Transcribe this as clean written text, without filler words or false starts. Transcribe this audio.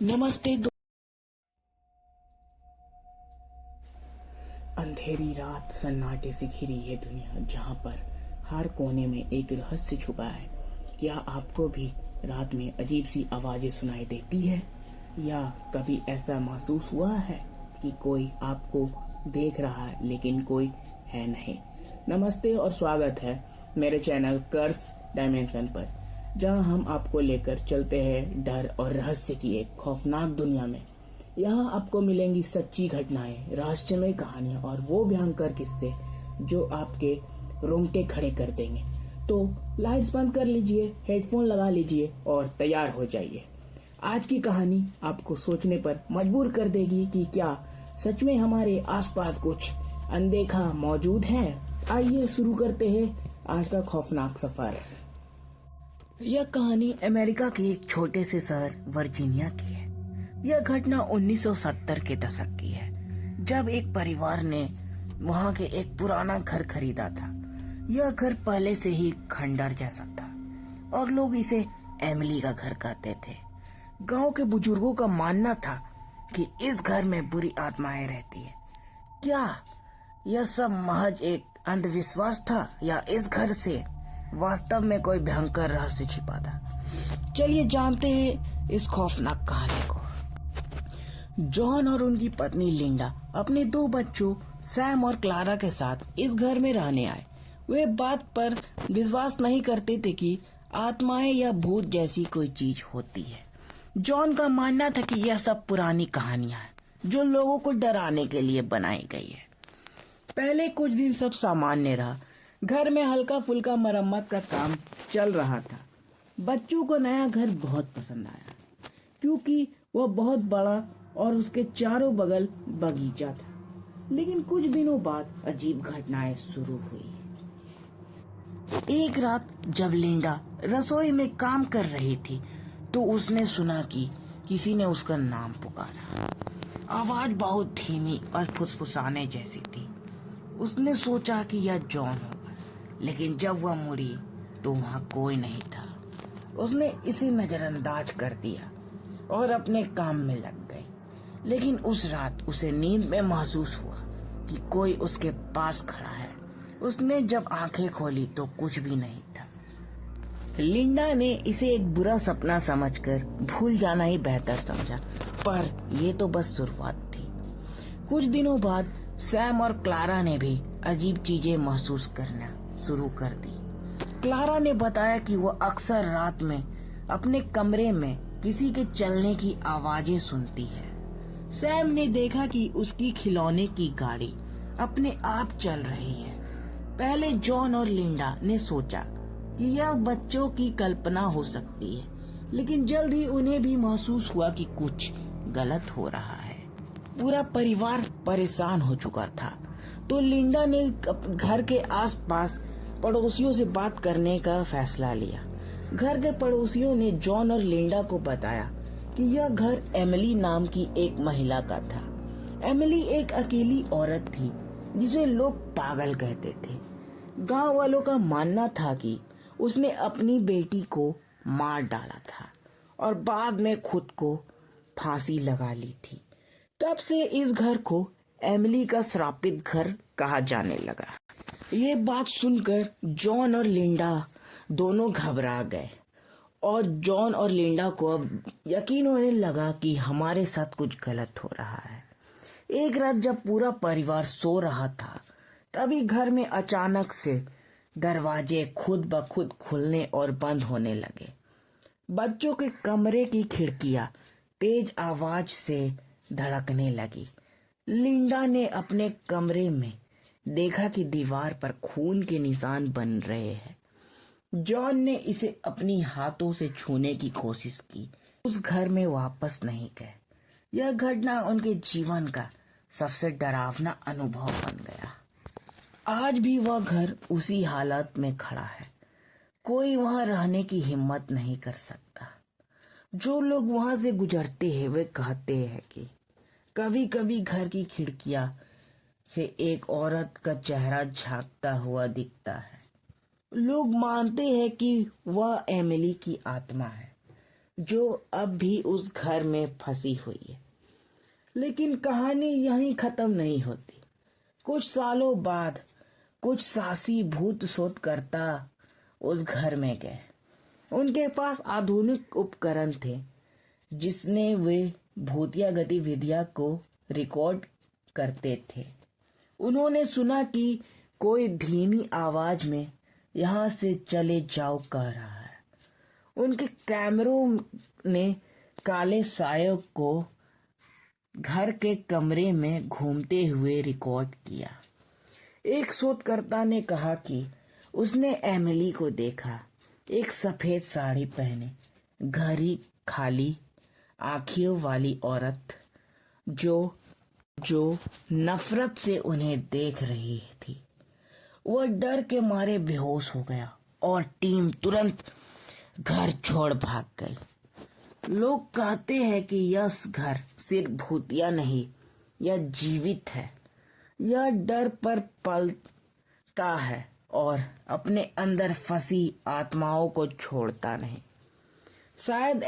नमस्ते अंधेरी रात सन्नाटे से घिरी ये दुनिया जहाँ पर हर कोने में एक रहस्य छुपा है। क्या आपको भी रात में अजीब सी आवाजें सुनाई देती है या कभी ऐसा महसूस हुआ है कि कोई आपको देख रहा है लेकिन कोई है नहीं। नमस्ते और स्वागत है मेरे चैनल कर्स डायमेंशन पर, जहां हम आपको लेकर चलते हैं डर और रहस्य की एक खौफनाक दुनिया में। यहाँ आपको मिलेंगी सच्ची घटनाएं, रहस्यमय कहानियां और वो भयंकर किस्से जो आपके रोंगटे खड़े कर देंगे। तो लाइट्स बंद कर लीजिए, हेडफोन लगा लीजिए और तैयार हो जाइए। आज की कहानी आपको सोचने पर मजबूर कर देगी कि क्या सच में हमारे आसपास कुछ अनदेखा मौजूद है। आइए शुरू करते हैं आज का खौफनाक सफर। यह कहानी अमेरिका के एक छोटे से शहर वर्जीनिया की है। यह घटना 1970 के दशक की है, जब एक परिवार ने वहां के एक पुराना घर खरीदा था। यह घर पहले से ही खंडर जैसा था और लोग इसे एमिली का घर कहते थे। गांव के बुजुर्गों का मानना था कि इस घर में बुरी आत्माएं रहती है। क्या यह सब महज एक अंधविश्वास था या इस घर से वास्तव में कोई भयंकर रहस्य छिपा था? चलिए जानते हैं इस खौफनाक कहानी को। जॉन और उनकी पत्नी लिंडा अपने 2 बच्चों सैम और क्लारा के साथ इस घर में रहने आए। वे बात पर विश्वास नहीं करते थे कि आत्माएं या भूत जैसी कोई चीज होती है। जॉन का मानना था कि यह सब पुरानी कहानियां हैं जो लोगों को डराने के लिए बनाई गई है। पहले कुछ दिन सब सामान्य रहा। घर में हल्का फुल्का मरम्मत का काम चल रहा था। बच्चों को नया घर बहुत पसंद आया क्योंकि वह बहुत बड़ा और उसके चारों बगल बगीचा था। लेकिन कुछ दिनों बाद अजीब घटनाएं शुरू हुई। एक रात जब लिंडा रसोई में काम कर रही थी तो उसने सुना कि किसी ने उसका नाम पुकारा। आवाज बहुत धीमी और फुसफुसाने जैसी थी। उसने सोचा कि यह जॉन होगा, लेकिन जब वह मुड़ी तो वहां कोई नहीं था। उसने इसे नजरअंदाज कर दिया और अपने काम में लग गई। लेकिन उस रात उसे नींद में महसूस हुआ कि कोई उसके पास खड़ा है। उसने जब आंखें खोली तो कुछ भी नहीं था। लिंडा ने इसे एक बुरा सपना समझकर भूल जाना ही बेहतर समझा, पर यह तो बस शुरुआत थी। कुछ दिनों बाद सैम और क्लारा ने भी अजीब चीजें महसूस करना शुरू कर दी। क्लारा ने बताया कि वह अक्सर रात में अपने कमरे में किसी के चलने की आवाजें सुनती है। सैम ने देखा कि उसकी खिलौने की गाड़ी अपने आप चल रही है। पहले जॉन और लिंडा ने सोचा कि यह बच्चों की कल्पना हो सकती है, लेकिन जल्द ही उन्हें भी महसूस हुआ कि कुछ गलत हो रहा है। पूरा परिवार परेशान हो चुका था, तो लिंडा ने घर के आसपास पड़ोसियों से बात करने का फैसला लिया। घर के पड़ोसियों ने जॉन और लिंडा को बताया कि यह घर एमिली नाम की एक महिला का था। एमिली एक अकेली औरत थी जिसे लोग पागल कहते थे। गांव वालों का मानना था कि उसने अपनी बेटी को मार डाला था और बाद में खुद को फांसी लगा ली थी। तब से इस घर को एमिली का श्रापित घर कहा जाने लगा। ये बात सुनकर जॉन और लिंडा दोनों घबरा गए और जॉन और लिंडा को अब यकीन होने लगा कि हमारे साथ कुछ गलत हो रहा है। एक रात जब पूरा परिवार सो रहा था, तभी घर में अचानक से दरवाजे खुद ब खुद खुलने और बंद होने लगे। बच्चों के कमरे की खिड़कियां तेज आवाज से धड़कने लगी। लिंडा ने अपने कमरे में देखा कि दीवार पर खून के निशान बन रहे हैं। जॉन ने इसे अपनी हाथों से छूने की कोशिश की। उस घर में वापस नहीं गए। यह घटना उनके जीवन का सबसे डरावना अनुभव बन गया। आज भी वह घर उसी हालत में खड़ा है। कोई वहां रहने की हिम्मत नहीं कर सकता। जो लोग वहां से गुजरते हैं वे कहते हैं कि कभी कभी घर की खिड़कियां से एक औरत का चेहरा झांकता हुआ दिखता है। लोग मानते हैं कि वह एमिली की आत्मा है। जो अब भी उस घर में फंसी हुई है। लेकिन कहानी यहीं खत्म नहीं होती। कुछ सालों बाद कुछ साहसी भूत शोधकर्ता उस घर में गए। उनके पास आधुनिक उपकरण थे जिसने वे भूतिया गतिविधियां को रिकॉर्ड करते थे। उन्होंने सुना कि कोई धीमी आवाज में यहाँ से चले जाओ कह रहा है। उनके कैमरों ने काले सायों को घर के कमरे में घूमते हुए रिकॉर्ड किया। एक शोधकर्ता ने कहा कि उसने एमिली को देखा, एक सफेद साड़ी पहने, गहरी खाली आंखों वाली औरत जो नफरत से उन्हें देख रही थी। वह डर के मारे बेहोश हो गया और टीम तुरंत घर छोड़ भाग गई। लोग कहते हैं कि यह घर सिर्फ भूतिया नहीं, यह जीवित है। यह डर पर पलता है और अपने अंदर फंसी आत्माओं को छोड़ता नहीं। शायद